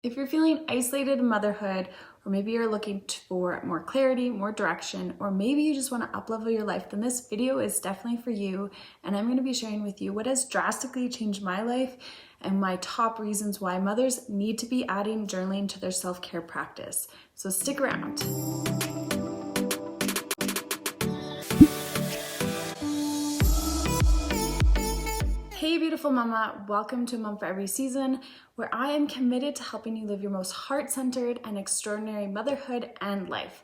If you're feeling isolated in motherhood, or maybe you're looking for more clarity, more direction, or maybe you just want to up-level your life, then this video is definitely for you. And I'm going to be sharing with you what has drastically changed my life and my top reasons why mothers need to be adding journaling to their self-care practice. So stick around. Hey beautiful mama, welcome to Mom for Every Season, where I am committed to helping you live your most heart-centered and extraordinary motherhood and life.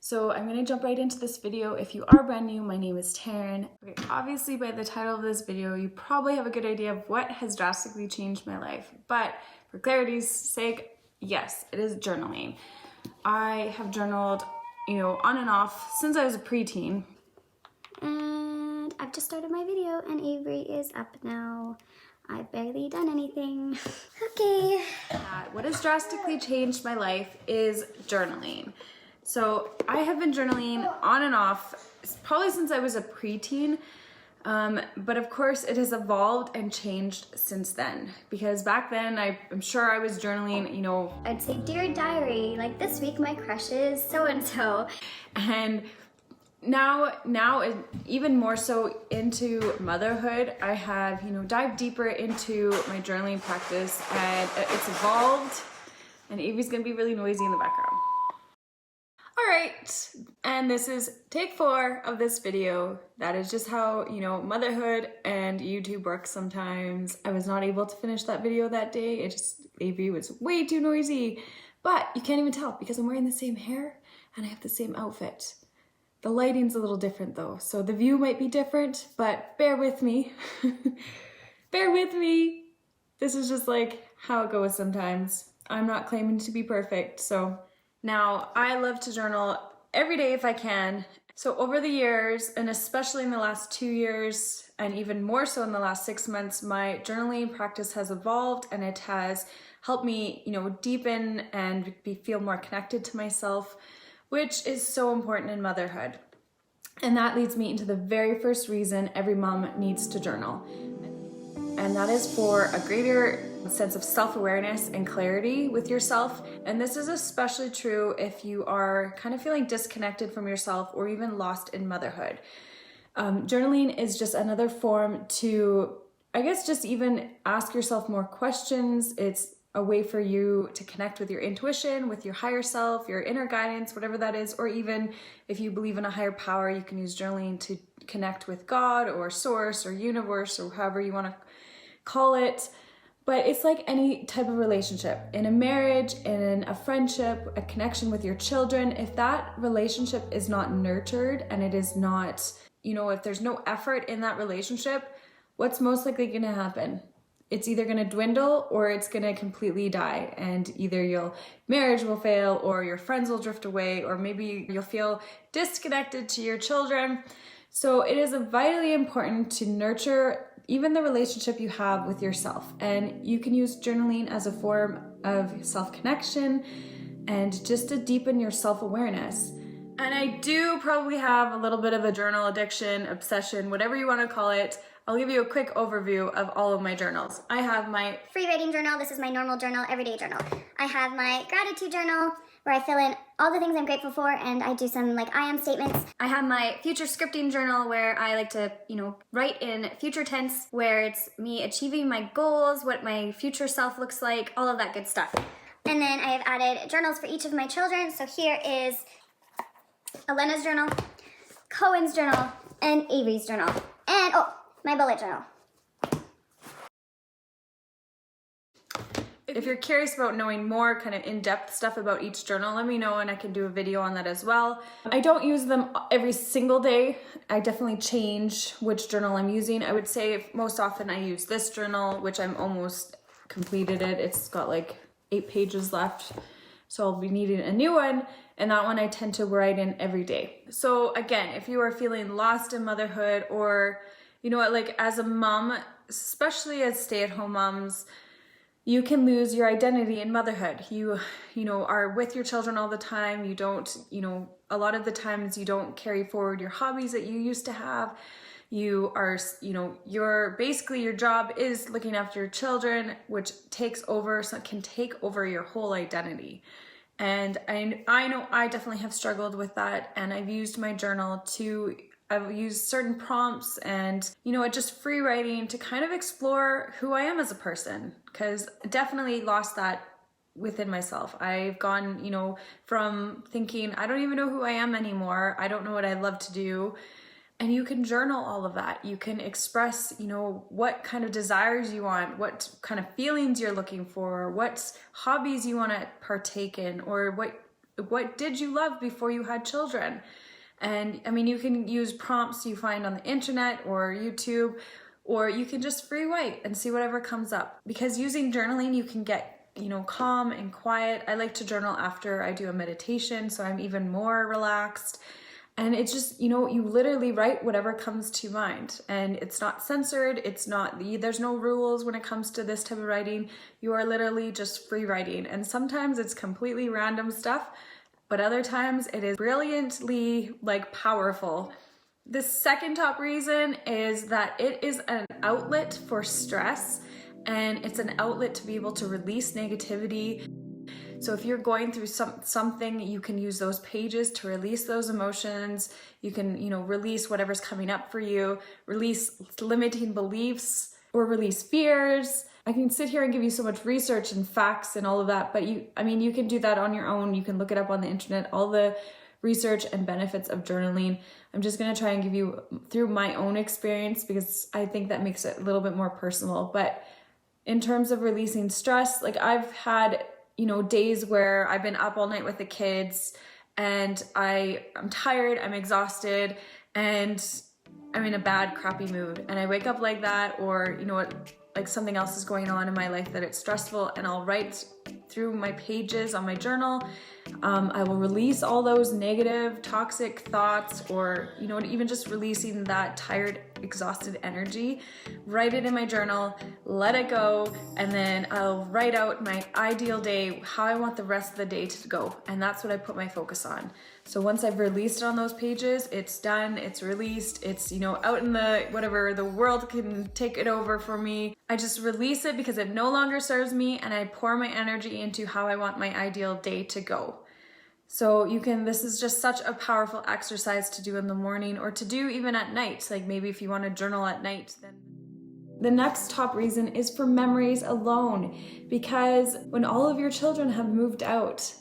So I'm going to jump right into this video. If you are brand new, my name is Taryn. Okay, obviously by the title of this video, you probably have a good idea of what has drastically changed my life. But for clarity's sake, yes, it is journaling. I have journaled, on and off since I was a preteen. And I've just started my video and Avery is up now. I've barely done anything. Okay. What has drastically changed my life is journaling. So I have been journaling on and off probably since I was a preteen. But of course it has evolved and changed since then, because back then I'm sure I was journaling, I'd say, dear diary, like this week my crush is so-and-so. And now even more so into motherhood, I have, dived deeper into my journaling practice, and it's evolved, and Avery's gonna be really noisy in the background. All right, and this is take 4 of this video. That is just how, motherhood and YouTube works sometimes. I was not able to finish that video that day. Avery was way too noisy, but you can't even tell because I'm wearing the same hair and I have the same outfit. The lighting's a little different though, so the view might be different, but bear with me. Bear with me. This is just like how it goes sometimes. I'm not claiming to be perfect, so. Now, I love to journal every day if I can. So over the years, and especially in the last 2 years, and even more so in the last 6 months, my journaling practice has evolved, and it has helped me, deepen and feel more connected to myself, which is so important in motherhood. And that leads me into the very first reason every mom needs to journal. And that is for a greater sense of self-awareness and clarity with yourself. And this is especially true if you are kind of feeling disconnected from yourself or even lost in motherhood. Journaling is just another form to, just even ask yourself more questions. It's a way for you to connect with your intuition, with your higher self, your inner guidance, whatever that is, or even if you believe in a higher power, you can use journaling to connect with God or source or universe or however you want to call it. But it's like any type of relationship. In a marriage, in a friendship, a connection with your children, if that relationship is not nurtured and it is not, if there's no effort in that relationship, what's most likely going to happen? It's either going to dwindle or it's going to completely die, and either your marriage will fail or your friends will drift away, or maybe you'll feel disconnected to your children. So it is vitally important to nurture even the relationship you have with yourself. And you can use journaling as a form of self-connection and just to deepen your self-awareness. And I do probably have a little bit of a journal addiction, obsession, whatever you want to call it. I'll give you a quick overview of all of my journals. I have my free writing journal. This is my normal journal, everyday journal. I have my gratitude journal where I fill in all the things I'm grateful for, and I do some I am statements. I have my future scripting journal where I like to, write in future tense, where it's me achieving my goals, what my future self looks like, all of that good stuff. And then I have added journals for each of my children. So here is Elena's journal, Cohen's journal, and Avery's journal. And, my bullet journal. If you're curious about knowing more kind of in-depth stuff about each journal, let me know and I can do a video on that as well. I don't use them every single day. I definitely change which journal I'm using. I would say most often I use this journal, which I'm almost completed it. It's got 8 pages left. So I'll be needing a new one. And that one I tend to write in every day. So again, if you are feeling lost in motherhood, or as a mom, especially as stay-at-home moms, you can lose your identity in motherhood. You are with your children all the time. You don't, a lot of the times you don't carry forward your hobbies that you used to have. You are, you're basically, your job is looking after your children, which can take over your whole identity. And I know I definitely have struggled with that, and I've used my journal I've used certain prompts and, just free writing to kind of explore who I am as a person, because I definitely lost that within myself. I've gone, from thinking, I don't even know who I am anymore. I don't know what I love to do. And you can journal all of that. You can express, what kind of desires you want, what kind of feelings you're looking for, what hobbies you want to partake in, or what did you love before you had children. And you can use prompts you find on the internet or YouTube, or you can just free write and see whatever comes up. Because using journaling, you can get, calm and quiet. I like to journal after I do a meditation, so I'm even more relaxed. And it's just, you literally write whatever comes to mind, and it's not censored. There's no rules when it comes to this type of writing. You are literally just free writing. And sometimes it's completely random stuff, but other times it is brilliantly powerful. The second top reason is that it is an outlet for stress, and it's an outlet to be able to release negativity. So if you're going through something, you can use those pages to release those emotions. You can, release whatever's coming up for you, release limiting beliefs, or release fears. I can sit here and give you so much research and facts and all of that, but you can do that on your own. You can look it up on the internet, all the research and benefits of journaling. I'm just going to try and give you through my own experience, because I think that makes it a little bit more personal. But in terms of releasing stress, I've had days where I've been up all night with the kids, and I'm tired, I'm exhausted, and I'm in a bad, crappy mood. And I wake up like that, or something else is going on in my life that it's stressful, and I'll write through my pages on my journal. I will release all those negative, toxic thoughts, or, even just releasing that tired, exhausted energy. Write it in my journal, let it go, and then I'll write out my ideal day, how I want the rest of the day to go. And that's what I put my focus on. So once I've released it on those pages, it's done, it's released, it's, out in the world can take it over for me. I just release it because it no longer serves me, and I pour my energy into how I want my ideal day to go. So this is just such a powerful exercise to do in the morning, or to do even at night. Maybe if you want to journal at night, then. The next top reason is for memories alone, because when all of your children have moved out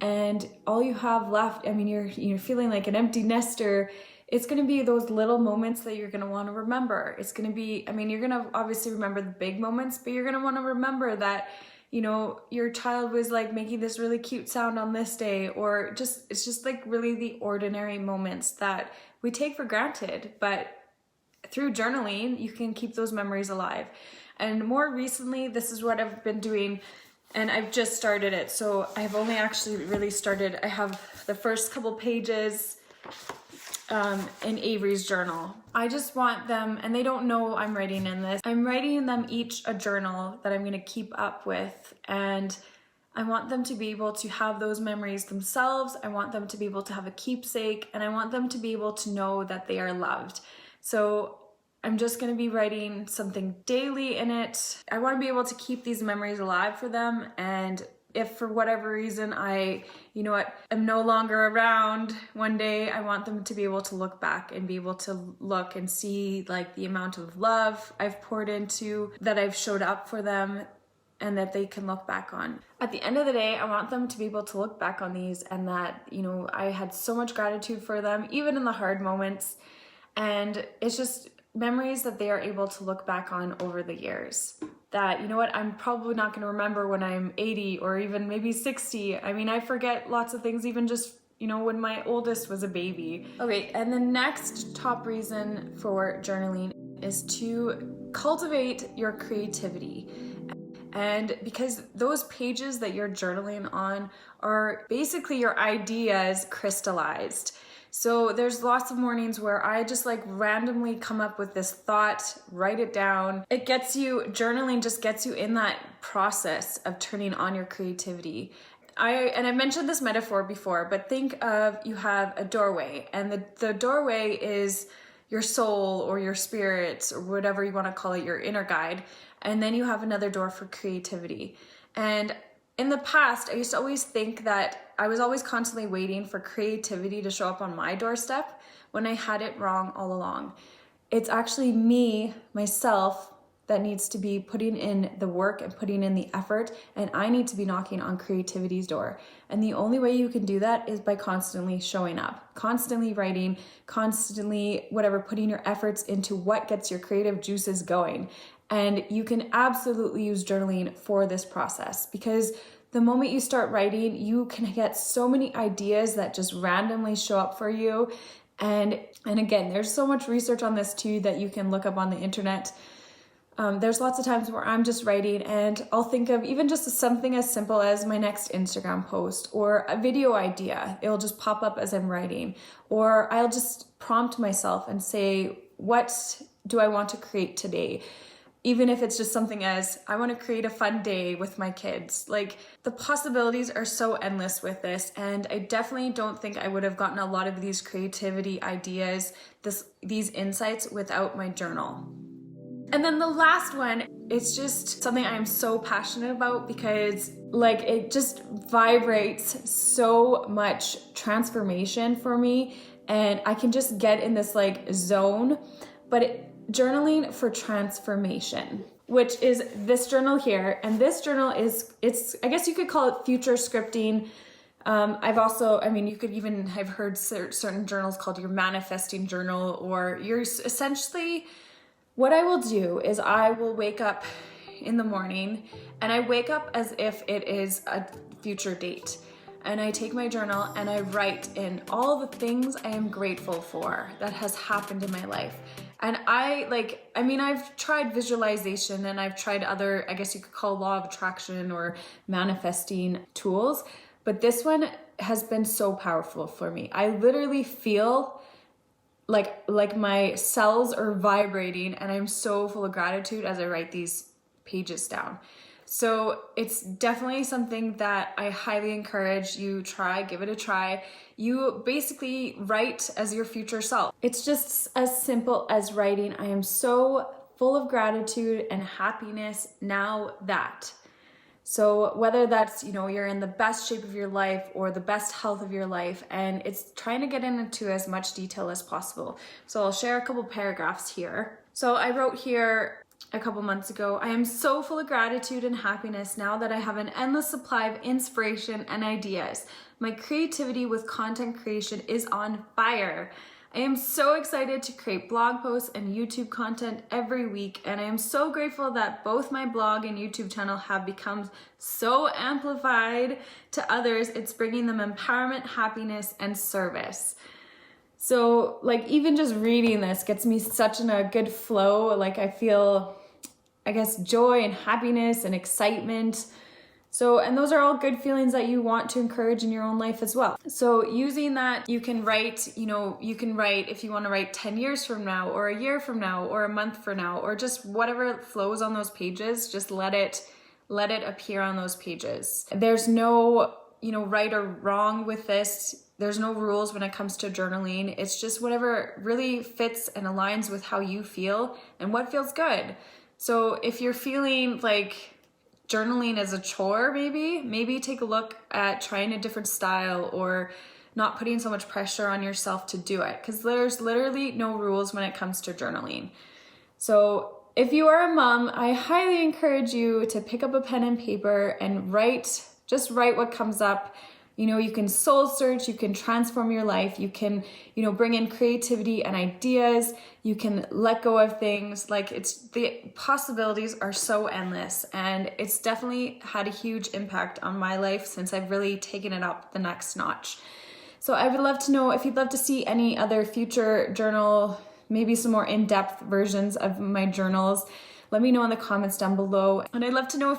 and all you have left, you're feeling like an empty nester, it's going to be those little moments that you're going to want to remember. It's going to be, you're going to obviously remember the big moments, but you're going to want to remember that your child was making this really cute sound on this day, or it's just really the ordinary moments that we take for granted. But through journaling, you can keep those memories alive. And more recently, this is what I've been doing, and I've just started it. So I've only actually really started. I have the first couple pages in Avery's journal. I just want them, and they don't know I'm writing in this, I'm writing them each a journal that I'm going to keep up with, and I want them to be able to have those memories themselves. I want them to be able to have a keepsake, and I want them to be able to know that they are loved. So I'm just going to be writing something daily in it. I want to be able to keep these memories alive for them, and if for whatever reason I'm no longer around one day, I want them to be able to look back and be able to look and see the amount of love I've poured into, that I've showed up for them, and that they can look back on. At the end of the day, I want them to be able to look back on these, and that, I had so much gratitude for them, even in the hard moments. And it's just memories that they are able to look back on over the years. That, I'm probably not going to remember when I'm 80 or even maybe 60. I forget lots of things, even just, when my oldest was a baby. Okay, and the next top reason for journaling is to cultivate your creativity. And because those pages that you're journaling on are basically your ideas crystallized. So there's lots of mornings where I just randomly come up with this thought, write it down. Journaling just gets you in that process of turning on your creativity. I mentioned this metaphor before, but think of, you have a doorway, and the doorway is, your soul or your spirit or whatever you want to call it, your inner guide. And then you have another door for creativity. And in the past, I used to always think that I was always constantly waiting for creativity to show up on my doorstep when I had it wrong all along. It's actually me, myself, that needs to be putting in the work and putting in the effort, and I need to be knocking on creativity's door. And the only way you can do that is by constantly showing up, constantly writing, constantly putting your efforts into what gets your creative juices going. And you can absolutely use journaling for this process, because the moment you start writing, you can get so many ideas that just randomly show up for you. And again, there's so much research on this too that you can look up on the internet. There's lots of times where I'm just writing and I'll think of even just something as simple as my next Instagram post or a video idea. It'll just pop up as I'm writing, or I'll just prompt myself and say, what do I want to create today? Even if it's just something as, I want to create a fun day with my kids. Like, the possibilities are so endless with this, and I definitely don't think I would have gotten a lot of these creativity ideas, these insights without my journal. And then the last one, it's just something I am so passionate about because it just vibrates so much transformation for me, and I can just get in this zone, journaling for transformation, which is this journal here. And this journal it's I guess you could call it future scripting. I've heard certain journals called your manifesting journal, or you're essentially, what I will do is I will wake up in the morning and I wake up as if it is a future date. And I take my journal and I write in all the things I am grateful for that has happened in my life. And I've tried visualization and I've tried other, I guess you could call law of attraction or manifesting tools, but this one has been so powerful for me. I literally feel like my cells are vibrating, and I'm so full of gratitude as I write these pages down. So it's definitely something that I highly encourage you give it a try. You basically write as your future self. It's just as simple as writing, I am so full of gratitude and happiness now that. So whether that's, you're in the best shape of your life or the best health of your life, and it's trying to get into as much detail as possible. So I'll share a couple paragraphs here. So I wrote here a couple months ago, I am so full of gratitude and happiness now that I have an endless supply of inspiration and ideas. My creativity with content creation is on fire. I am so excited to create blog posts and YouTube content every week, and I am so grateful that both my blog and YouTube channel have become so amplified to others. It's bringing them empowerment, happiness, and service. So even just reading this gets me such in a good flow. I feel, I guess, joy and happiness and excitement. So, and those are all good feelings that you want to encourage in your own life as well. So using that, you can write, if you want to write 10 years from now, or a year from now, or a month from now, or just whatever flows on those pages, just let it appear on those pages. There's no, right or wrong with this. There's no rules when it comes to journaling. It's just whatever really fits and aligns with how you feel and what feels good. So if you're feeling like journaling is a chore, maybe take a look at trying a different style or not putting so much pressure on yourself to do it, because there's literally no rules when it comes to journaling. So if you are a mom, I highly encourage you to pick up a pen and paper and write what comes up. You can soul search, you can transform your life, you can, bring in creativity and ideas, you can let go of things. The possibilities are so endless, and it's definitely had a huge impact on my life since I've really taken it up the next notch. So I would love to know if you'd love to see any other future journal, maybe some more in-depth versions of my journals. Let me know in the comments down below. And I'd love to know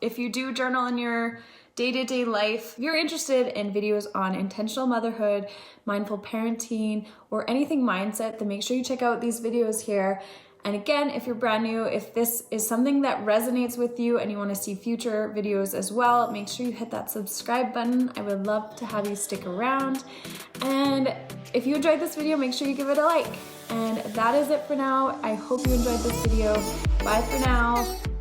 if you do journal in your day-to-day life, if you're interested in videos on intentional motherhood, mindful parenting, or anything mindset, then make sure you check out these videos here. And again, if you're brand new, if this is something that resonates with you and you want to see future videos as well, make sure you hit that subscribe button. I would love to have you stick around. And if you enjoyed this video, make sure you give it a like. And that is it for now. I hope you enjoyed this video. Bye for now.